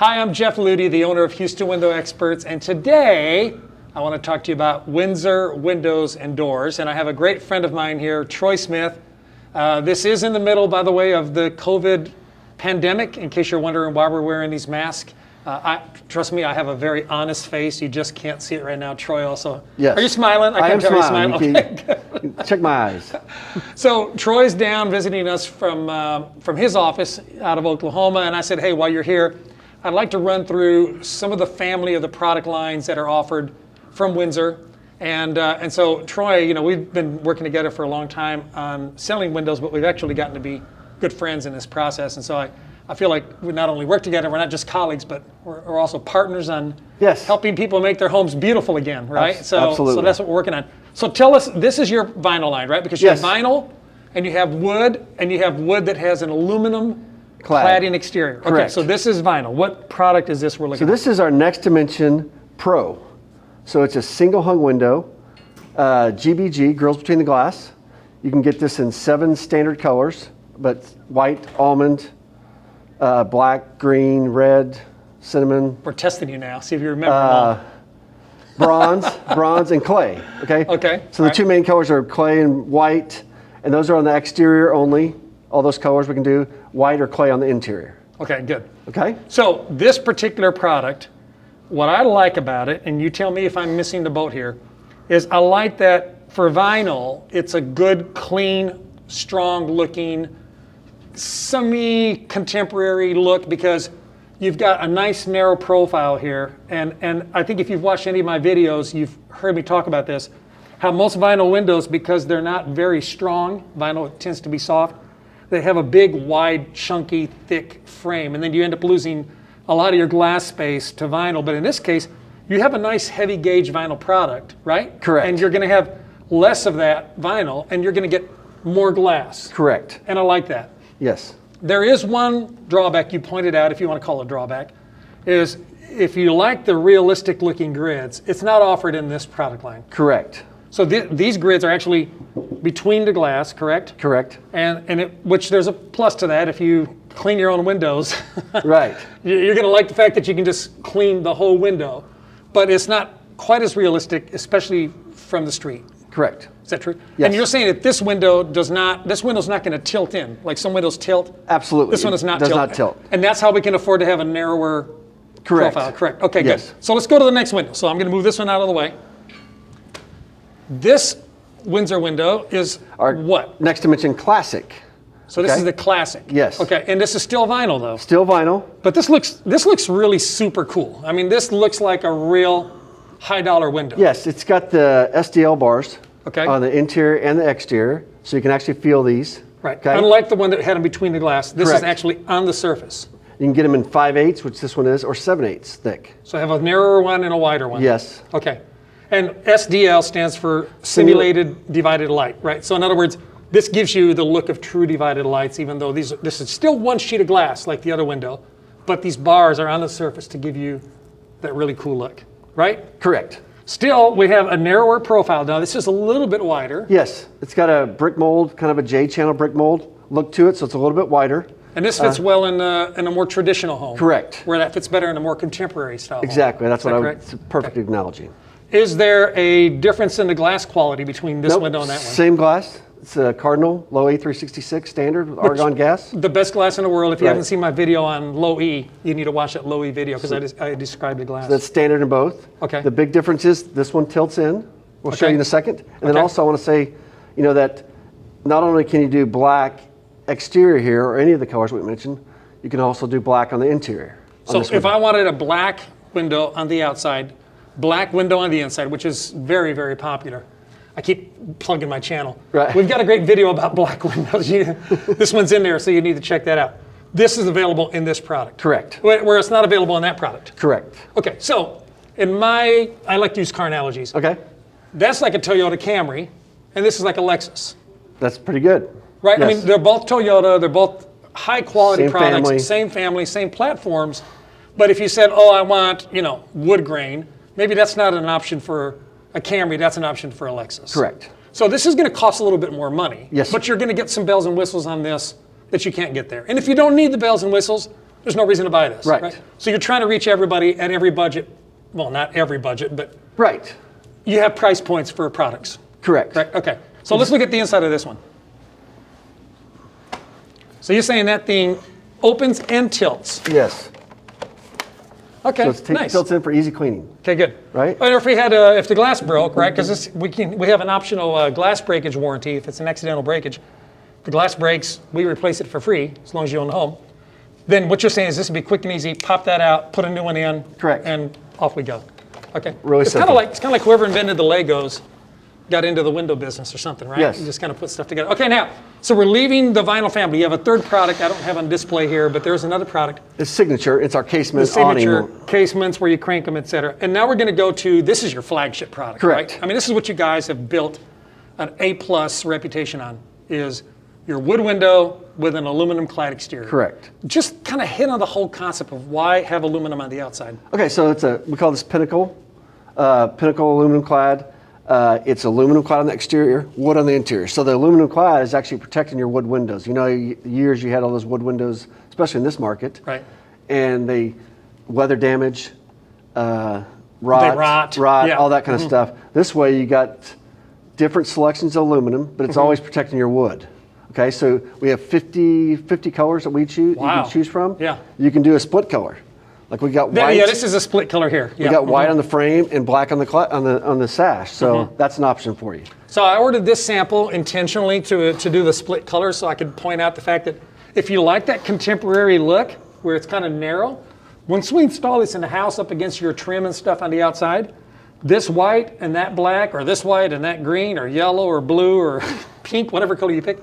Hi, I'm Jeff Ludy, the owner of Houston Window Experts, and today I want to talk to you about Windsor Windows and Doors. And I have a great friend of mine here, Troy Smith. This is in the middle, by the way, of the COVID pandemic, in case you're wondering why we're wearing these masks. Trust me, I have a very honest face. You just can't see it right now. Troy also. Yes. Are you smiling? I am smiling. Okay. Check my eyes. So Troy's down visiting us from his office out of Oklahoma, and I said, hey, while you're here, I'd like to run through some of the family of the product lines that are offered from Windsor. And so Troy, you know, we've been working together for a long time on selling windows, but we've actually gotten to be good friends in this process. And so I feel like we not only work together, we're not just colleagues, but we're also partners on helping people make their homes beautiful again, right? Absolutely. So that's what we're working on. So tell us, this is your vinyl line, right? Because you have vinyl, and you have wood, and you have wood that has an aluminum cladding exterior. Correct. Okay, so this is vinyl. What product is this we're looking at? So this is our Next Dimension Pro. So it's a single hung window, GBG, grills between the glass. You can get this in 7 standard colors, but white, almond, black, green, red, cinnamon. We're testing you now, see if you remember them all. Bronze, and clay, okay? Okay. So the two main colors are clay and white, and those are on the exterior only. All those colors we can do, white or clay on the interior. Okay, good. Okay? So this particular product, what I like about it, and you tell me if I'm missing the boat here, is I like that for vinyl, it's a good, clean, strong looking, semi-contemporary look because you've got a nice narrow profile here. And I think if you've watched any of my videos, you've heard me talk about this, how most vinyl windows, because they're not very strong, vinyl tends to be soft, they have a big, wide, chunky, thick frame, and then you end up losing a lot of your glass space to vinyl. But in this case, you have a nice heavy gauge vinyl product, right? Correct. And you're going to have less of that vinyl, and you're going to get more glass. Correct. And I like that. Yes. There is one drawback you pointed out, if you want to call it a drawback, is if you like the realistic looking grids, it's not offered in this product line. Correct. So these grids are actually between the glass, correct? Correct. Which there's a plus to that if you clean your own windows. Right. You're going to like the fact that you can just clean the whole window, but it's not quite as realistic, especially from the street. Correct. Is that true? Yes. And you're saying that this window's not going to tilt in, like some windows tilt? Absolutely. This one does not tilt. And that's how we can afford to have a narrower profile, correct? Okay, yes. Good. So let's go to the next window. So I'm going to move this one out of the way. This Windsor window is our what? Next Dimension Classic. So this is the Classic. Yes. Okay, and this is still vinyl though. Still vinyl. But this looks really super cool. I mean, this looks like a real high dollar window. Yes, it's got the SDL bars on the interior and the exterior, so you can actually feel these. Right. Okay? Unlike the one that had them between the glass, this Correct. is actually on the surface. You can get them in 5/8, which this one is, or 7/8 thick. So I have a narrower one and a wider one. Yes. Okay. And SDL stands for Simulated Divided Light, right? So in other words, this gives you the look of true divided lights, even though this is still one sheet of glass like the other window, but these bars are on the surface to give you that really cool look, right? Correct. Still, we have a narrower profile. Now, this is a little bit wider. Yes, it's got a brick mold, kind of a J-channel brick mold look to it, so it's a little bit wider. And this fits well in a more traditional home. Correct. Where that fits better in a more contemporary style home. Exactly, that's what correct? It's a perfect analogy. Is there a difference in the glass quality between this window and that one? Same glass. It's a Cardinal low A366 standard with argon gas. The best glass in the world. If you haven't seen my video on low E, you need to watch that low E video because I described the glass. So that's standard in both. Okay. The big difference is this one tilts in. We'll show you in a second. And then also I want to say, you know, that not only can you do black exterior here or any of the colors we mentioned, you can also do black on the interior. So if I wanted a black window on the outside, black window on the inside, which is very, very popular. I keep plugging my channel. Right. We've got a great video about black windows. This one's in there, so you need to check that out. This is available in this product. Correct. Where it's not available in that product. Correct. Okay, so I like to use car analogies. Okay. That's like a Toyota Camry, and this is like a Lexus. That's pretty good. Right? Yes. I mean, they're both Toyota, they're both high quality products, same family, same platforms. But if you said, oh, I want, wood grain, maybe that's not an option for a Camry, that's an option for a Lexus. Correct. So this is going to cost a little bit more money. Yes. But you're going to get some bells and whistles on this that you can't get there. And if you don't need the bells and whistles, there's no reason to buy this. Right. So you're trying to reach everybody at every budget. Well, not every budget, but Right. you have price points for products. Correct. Right. Okay. So let's look at the inside of this one. So you're saying that thing opens and tilts. Yes. Okay. So it's Nice. tilts in for easy cleaning. Okay, good. Right. Or if we had, if the glass broke, right? Because we have an optional glass breakage warranty if it's an accidental breakage. The glass breaks, we replace it for free as long as you own the home. Then what you're saying is this would be quick and easy. Pop that out, put a new one in. Correct. And off we go. Okay. Really it's kind simple. of like whoever invented the Legos got into the window business or something, right? Yes. You just kind of put stuff together. Okay, now, so we're leaving the vinyl family. You have a third product I don't have on display here, but there's another product. It's signature. It's our The casement signature awning. casements where you crank them, et cetera. And now we're going to go to, this is your flagship product, Correct. right? I mean, this is what you guys have built an A+ reputation on, is your wood window with an aluminum clad exterior. Correct. Just kind of hit on the whole concept of why have aluminum on the outside. Okay, so we call this Pinnacle aluminum clad. It's aluminum clad on the exterior, wood on the interior. So the aluminum clad is actually protecting your wood windows. You know, years you had all those wood windows, especially in this market. Right. And they weather damage, rot, Yeah. all that kind of stuff. This way you got different selections of aluminum, but it's always protecting your wood. Okay, so we have 50 colors that we choose. Wow. You can choose from. Yeah. You can do a split color. Like we got white. Yeah, this is a split color here. We got white on the frame and black on the sash. So that's an option for you. So I ordered this sample intentionally to do the split color so I could point out the fact that if you like that contemporary look where it's kind of narrow, once we install this in the house up against your trim and stuff on the outside, this white and that black, or this white and that green, or yellow or blue or pink, whatever color you pick,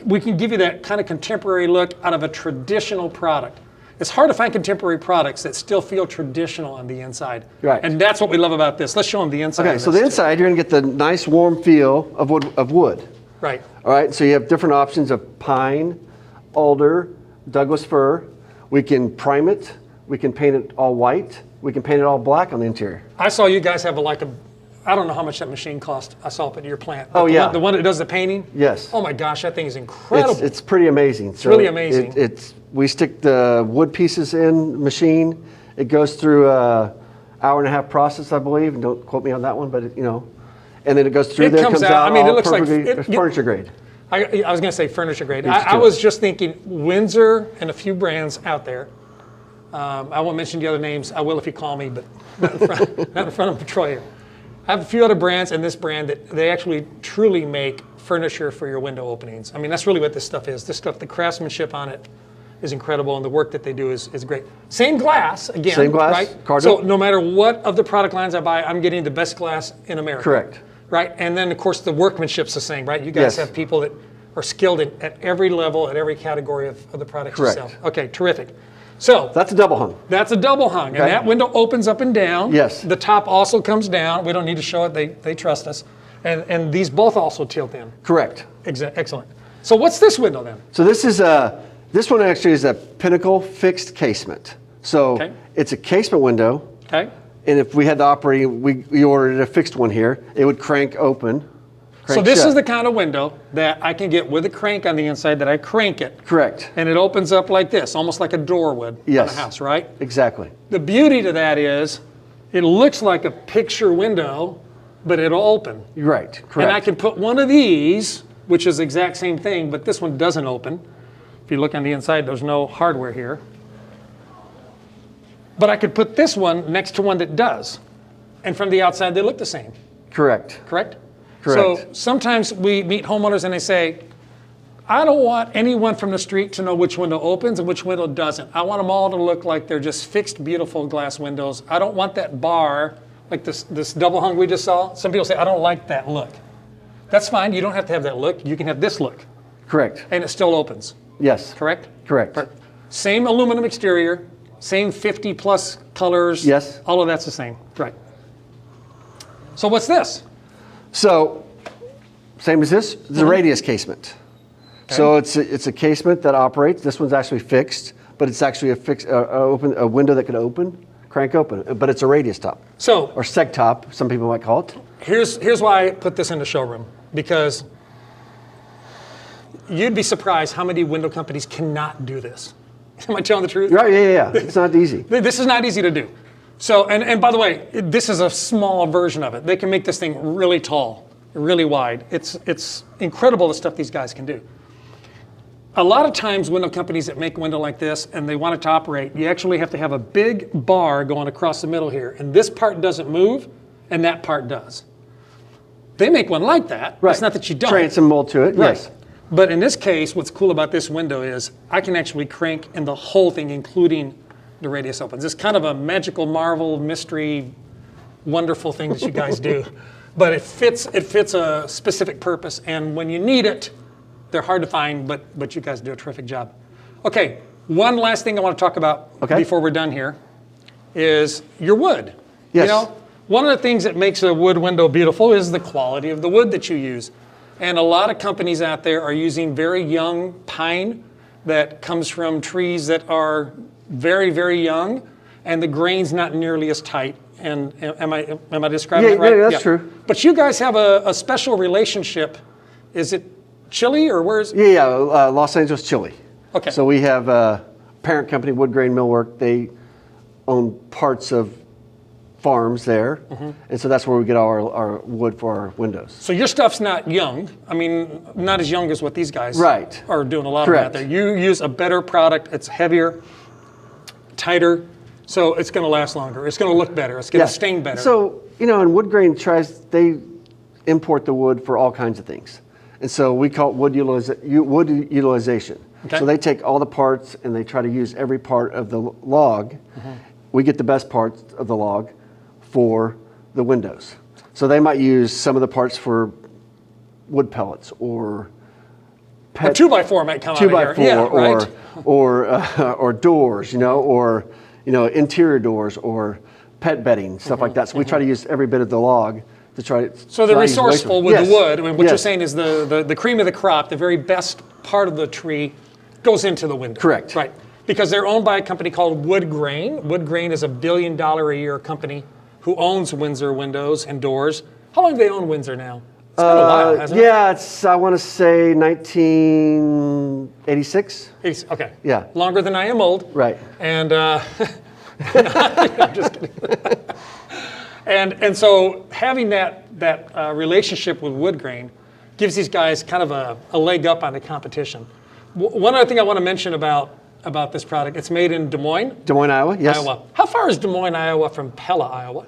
we can give you that kind of contemporary look out of a traditional product. It's hard to find contemporary products that still feel traditional on the inside. Right. And that's what we love about this. Let's show them the inside. Okay, of so this the too. inside, you're going to get the nice warm feel of wood. Right. All right, so you have different options of pine, alder, Douglas fir. We can prime it. We can paint it all white. We can paint it all black on the interior. I saw you guys have I don't know how much that machine cost. I saw it at your plant. Oh, yeah. The one that does the painting? Yes. Oh my gosh, that thing is incredible. It's pretty amazing. It's really amazing. We stick the wood pieces in machine. It goes through a hour-and-a-half process, I believe. And don't quote me on that one, but and then it goes through. It comes out. I mean, it looks like furniture grade. I was going to say furniture grade. It's I was just thinking Windsor and a few brands out there. I won't mention the other names. I will if you call me, but not in front of Troy here. I have a few other brands and this brand that they actually truly make furniture for your window openings. I mean, that's really what this stuff is. This stuff, the craftsmanship on it is incredible, and the work that they do is great. Same glass, again. Same glass, right? cardinal. So no matter what of the product lines I buy, I'm getting the best glass in America. Correct. Right, and then of course the workmanship's the same, right? You guys Yes. have people that are skilled at every level, at every category of the products Correct. you sell. Okay, terrific. So That's a double hung. that's a double hung, Okay. and that window opens up and down. Yes. The top also comes down. We don't need to show it. They trust us. And these both also tilt in. Correct. Excellent. So what's this window then? So this one actually is a Pinnacle fixed casement. So Okay. it's a casement window. Okay. And if we had the operating, we ordered a fixed one here, it would crank open. So this is the kind of window that I can get with a crank on the inside that I crank it. Correct. And it opens up like this, almost like a door would Yes. on a house, right? Exactly. The beauty to that is it looks like a picture window, but it'll open. Right. Correct. And I can put one of these, which is the exact same thing, but this one doesn't open. If you look on the inside, there's no hardware here. But I could put this one next to one that does. And from the outside, they look the same, Correct. correct? Correct. So sometimes we meet homeowners and they say, I don't want anyone from the street to know which window opens and which window doesn't. I want them all to look like they're just fixed, beautiful glass windows. I don't want that bar, like this double hung we just saw. Some people say, I don't like that look. That's fine. You don't have to have that look. You can have this look. Correct. And it still opens, Yes. correct? Correct. Same aluminum exterior, same 50 plus colors. Yes. All of that's the same, right. So what's this? So, same as this, the radius casement. So it's a casement that operates. This one's actually fixed, but it's actually a window that could open, crank open, but it's a radius top So or seg top. Some people might call it. here's why I put this in the showroom, because you'd be surprised how many window companies cannot do this. Am I telling the truth? Right, yeah. It's not easy. This is not easy to do. So, and by the way, this is a small version of it. They can make this thing really tall, really wide. It's incredible the stuff these guys can do. A lot of times window companies that make a window like this and they want it to operate, you actually have to have a big bar going across the middle here. And this part doesn't move and that part does. They make one like that. Right. It's not that you don't. Trans and mold to it, Right. yes. But in this case, what's cool about this window is I can actually crank and the whole thing, including the radius opens. It's kind of a magical marvel, mystery, wonderful thing that you guys do. But it fits a specific purpose. And when you need it, they're hard to find, but you guys do a terrific job. Okay, one last thing I want to talk about before we're done here is your wood. Yes. You know, one of the things that makes a wood window beautiful is the quality of the wood that you use. And a lot of companies out there are using very young pine that comes from trees that are very, very young, and the grain's not nearly as tight. And am I describing it right? Yeah, that's true. But you guys have a special relationship. Is it Chile or where's? Yeah, Los Angeles, Chile. Okay. So we have a parent company, Wood Grain Millwork. They own parts of farms there, and so that's where we get our wood for our windows. So your stuff's not young. I mean, not as young as what these guys Right. are doing a lot Correct. of out there. You use a better product. It's heavier, tighter, so it's going to last longer. It's going to look better. It's going to stain better. So, and Wood Grain they import the wood for all kinds of things. And so we call it wood utilization. Okay. So they take all the parts and they try to use every part of the log. We get the best parts of the log for the windows. So they might use some of the parts for wood pellets or a 2x4 might come out of here. 2x4 Yeah, right. or doors, or interior doors or pet bedding, stuff like that. So we try to use every bit of the log to try. So they're resourceful with the wood. I mean, what Yes. you're saying is the cream of the crop, the very best part of the tree, goes into the window. Correct. Right. Because they're owned by a company called Wood Grain. Wood Grain is $1 billion a year company who owns Windsor Windows and Doors. How long have they owned Windsor now? It's been a while, hasn't it? Yeah, I want to say 1986. Okay. Yeah. Longer than I am old. Right. And I'm just kidding. And so having that relationship with Wood Grain gives these guys kind of a leg up on the competition. One other thing I want to mention about this product, it's made in Des Moines. Des Moines, Iowa, yes. Iowa. How far is Des Moines, Iowa from Pella, Iowa?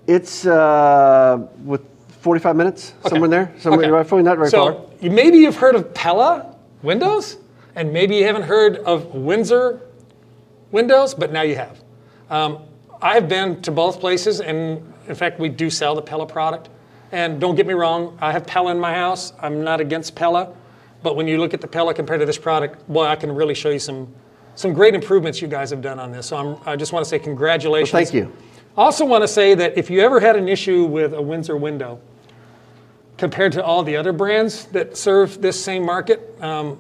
It's with 45 minutes, somewhere in there. Roughly, not very far. So maybe you've heard of Pella Windows, and maybe you haven't heard of Windsor Windows, but now you have. I've been to both places, and in fact, we do sell the Pella product. And don't get me wrong, I have Pella in my house. I'm not against Pella, but when you look at the Pella compared to this product, boy, I can really show you some great improvements you guys have done on this. So I just want to say congratulations. Well, thank you. I also want to say that if you ever had an issue with a Windsor window, compared to all the other brands that serve this same market,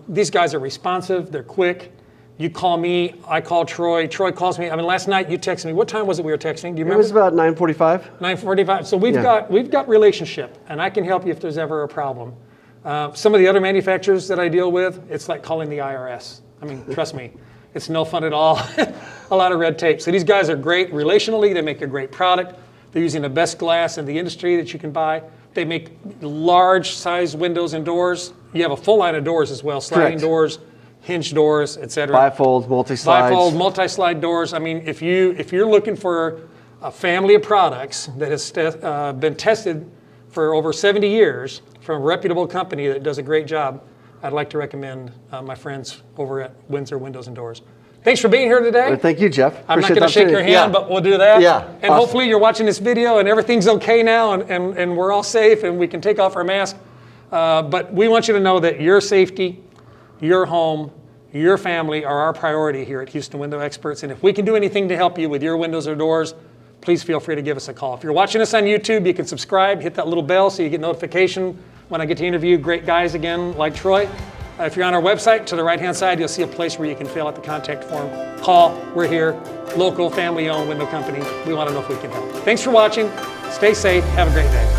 these guys are responsive, they're quick. You call me, I call Troy, Troy calls me. I mean, last night you texted me. What time was it we were texting? Do you remember? It was about 9:45. 9:45. So we've got relationship, and I can help you if there's ever a problem. Some of the other manufacturers that I deal with, it's like calling the IRS. I mean, trust me, it's no fun at all. A lot of red tape. So these guys are great relationally. They make a great product. They're using the best glass in the industry that you can buy. They make large size windows and doors. You have a full line of doors as well, sliding Correct. doors, hinge doors, etc. Bifold, multi-slides. Bifold, multi-slide doors. I mean, if you're looking for a family of products that has been tested for over 70 years from a reputable company that does a great job, I'd like to recommend my friends over at Windsor Windows and Doors. Thanks for being here today. Well, thank you, Jeff. I'm not Appreciate going to the shake your opportunity. hand, but we'll do that. Yeah. And hopefully you're watching this video and everything's okay now and we're all safe and we can take off our mask. But we want you to know that your safety, your home, your family are our priority here at Houston Window Experts. And if we can do anything to help you with your windows or doors, please feel free to give us a call. If you're watching us on YouTube, you can subscribe, hit that little bell so you get notification when I get to interview great guys again like Troy. If you're on our website, to the right-hand side, you'll see a place where you can fill out the contact form. Call, we're here, local, family-owned window company. We want to know if we can help. Thanks for watching. Stay safe. Have a great day.